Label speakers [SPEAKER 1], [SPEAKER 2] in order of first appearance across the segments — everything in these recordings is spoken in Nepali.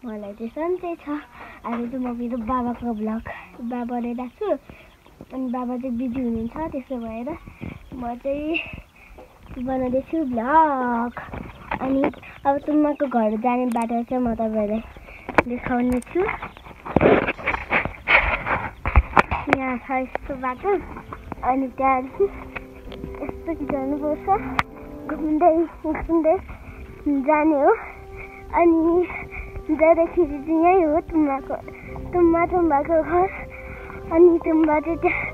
[SPEAKER 1] मलाई चाहिँ सन्चै छ। अहिले चाहिँ म मेरो बाबाको भ्लग बनाइरहेको छु अनि बाबा चाहिँ बिजी हुनुहुन्छ, त्यसो भएर म चाहिँ बनाउँदैछु भ्लग। अनि अब तुम्माको घर जाने बाटो चाहिँ म तपाईँहरूलाई देखाउने छु। यहाँ छ यस्तो बाटो अनि त्यहाँदेखि यस्तो जानुपर्छ, घुम्दै जाने हो। अनि जाँदाखेरि चाहिँ यहीँ हो तुम्बाको घर। अनि तुम्बा चाहिँ त्यहाँ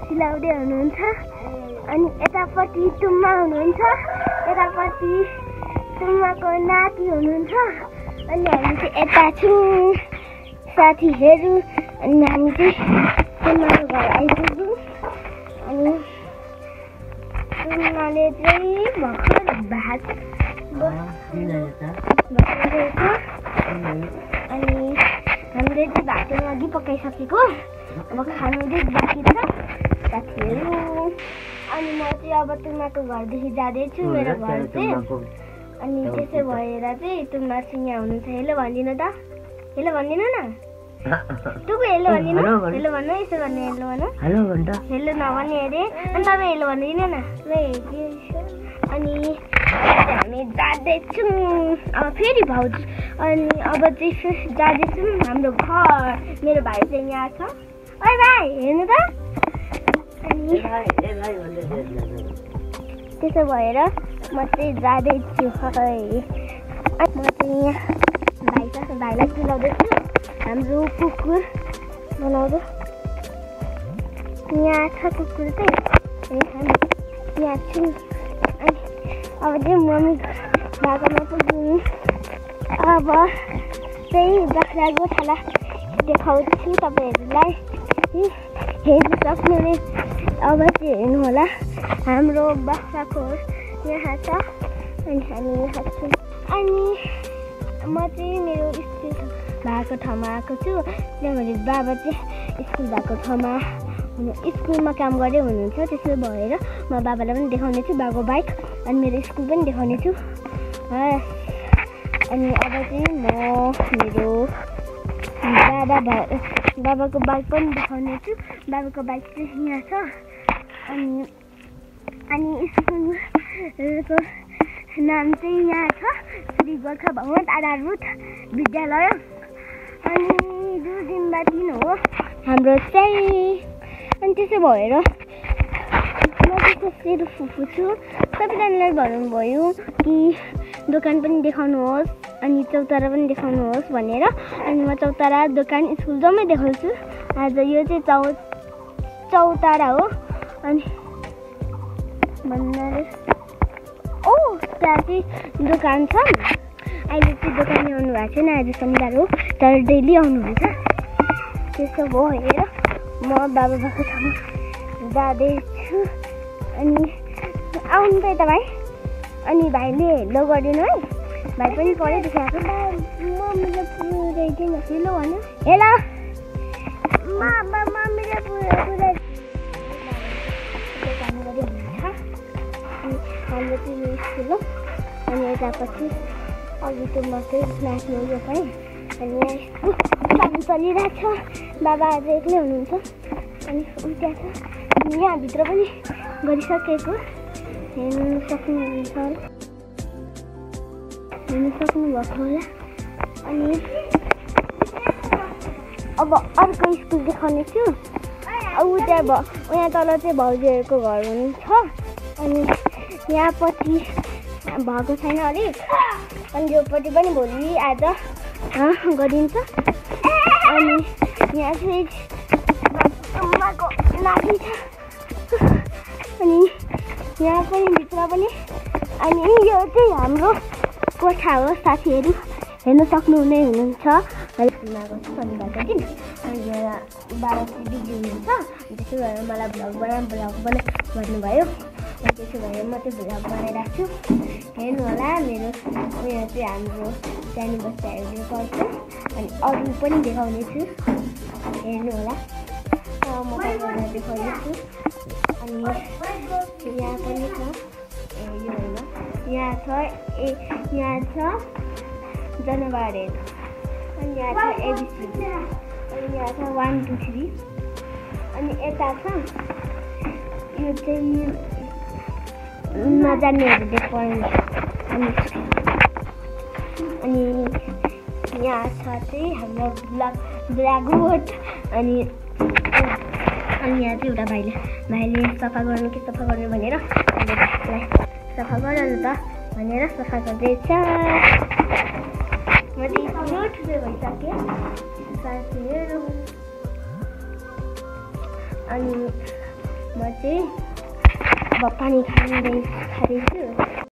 [SPEAKER 1] सिलाउँदै हुनुहुन्छ अनि यतापट्टि तुम्बा हुनुहुन्छ, यतापट्टि तुम्बाको नाति हुनुहुन्छ अनि हामी चाहिँ यता छौँ साथीहरू। अनि हामी चाहिँ तुम्बाको घर आइपुग्यौँ अनि तुम्बाले चाहिँ भर्खर भात अनि हामीले चाहिँ भात अघि पकाइसकेको, अब खानु चाहिँ बाँकी छ साथीहरू। अनि म चाहिँ अब तुम्बाको घरदेखि जाँदैछु मेरो घर चाहिँ। अनि त्यसो भएर चाहिँ तुम्बा चाहिँ यहाँ हुनुहुन्छ। हेलो भनिदिनु त, हेलो भनिदिनु न, तुको हेलो भनिदिनु, हेलो भन्नु, यसो भन्नु, हेलो भन्नु, हेलो नभन्ने अरे। अनि तपाईँ हेलो भनिदिनु न ल। अनि हामी जाँदैछौँ अब फेरि भाउजू। अनि अब चाहिँ जाँदैछौँ हाम्रो घर। मेरो भाइ चाहिँ यहाँ छ। ओइ भाइ हेर्नु त। अनि त्यसो भएर म चाहिँ जाँदैछु खै। म चाहिँ यहाँ भाइ छ, भाइलाई चिलाउँदैछु। हाम्रो कुकुर बनाउँदै यहाँ छ कुकुर चाहिँ। हामी यहाँ छौँ। अनि अब चाहिँ मम्मी बाबामा पुग्यौँ। अब चाहिँ बाख्रा गोठाला देखाउँछु तपाईँहरूलाई, हेर्नु सक्नुहुने। अब चाहिँ हेर्नु होला हाम्रो बाख्राको यहाँ छ अनि हामी यहाँ छौँ। अनि म चाहिँ मेरो स्कुल भएको ठाउँमा आएको छु, किनभने बाबा चाहिँ स्कुल भएको ठाउँमा स्कुलमा काम गर्दै हुनुहुन्छ। त्यसो भएर म बाबालाई पनि देखाउने छु बाबाको बाइक अनि मेरो स्कुल पनि देखाउने छु। अनि अब चाहिँ म मेरो बाबाको बाइक पनि देखाउने छु। बाबाको बाइक चाहिँ यहाँ छ। अनि स्कुलको नाम चाहिँ यहाँ छ श्री गोर्खा भगवत आधारभूत विद्यालय। अनि 2 दिन बाद 3 हो हाम्रो चाहिँ। अनि त्यसो भएर म चाहिँ सेरो फुफू छु। सबैजनालाई भन्नुभयो कि दोकान पनि देखाउनुहोस् अनि चौतारा पनि देखाउनुहोस् भनेर। अनि म चौतारा दोकान स्कुल जम्मै देखाउँछु आज। यो चाहिँ चौतारा हो। अनि भन्नाले त्यहाँ चाहिँ दोकान छ। अहिले चाहिँ दोकान आउनु भएको छैन, आज शनिबार हो, तर डेली आउनुहुन्छ। त्यसो भएर म बाबा भएको ठाउँमा जाँदैछु। अनि आउनु त यता भाइ। अनि भाइले हेलो गरिदिनु है, भाइ पनि पढिदिएको आएको। मम्मीले पुऱ्याइदिनु हेलो भन्नु, हेलो मम्मीले पुऱ्याइदिनु। हाम्रो चाहिँ स्कुल हो। अनि यतापछि अघि त मात्रै नाच्नु यो पनि। अनि यहाँ यस्तो काम चलिरहेको छ। बाबा आज एक्लै हुनुहुन्छ। अनि उता छ यहाँभित्र पनि गरिसकेको हेर्नु सक्नुहुन्छ, हेर्नु सक्नुभएको होला। अनि अब अर्को स्कुल देखाउने छु। उहाँ तल चाहिँ भाउजूहरूको घर हुनुहुन्छ। अनि यहाँपट्टि भएको छैन अरे। अनि योपट्टि पनि भोलि आज गरिन्छ। अनि यहाँ चाहिँ तुम्बाको नाति छ। अनि यहाँ पनि भित्र पनि। अनि यो चाहिँ हाम्रो कोठा हो साथीहरू, हेर्न सक्नुहुने हुनुहुन्छ है। शनिबारको दिन अनि यहाँ बाबा चाहिँ बिजी हुनुहुन्छ। त्यसो भएर मलाई भ्लग बना भन्नुभयो। त्यसो भएर म चाहिँ भ्लग बनाइरहेको छु। हेर्नु होला मेरो उयो चाहिँ हाम्रो सानो बच्चाहरूले गर्छ। अनि अरू पनि देखाउने छु, हेर्नु होला। म तपाईँलाई देखाउने छु। अनि यहाँ पनि छ, यो होइन, यहाँ छ जनावरहरू। अनि यहाँ छ एबिसिडी अनि यहाँ छ 1 2 3 अनि यता छ यो चाहिँ नजान्नेहरूले पढ्ने अनि यहाँ छ चाहिँ हाम्रो ब्ल्याकबोर्ड अनि यहाँ चाहिँ एउटा भाइले सफा गर्नु के सफा गर्नु भनेर भाइलाई सफा गराउनु त भनेर सफा गर्दैछ। म चाहिँ ठुलो भइसकेँ साथीहरू अनि म चाहिँ अब पानी खाँदैछु।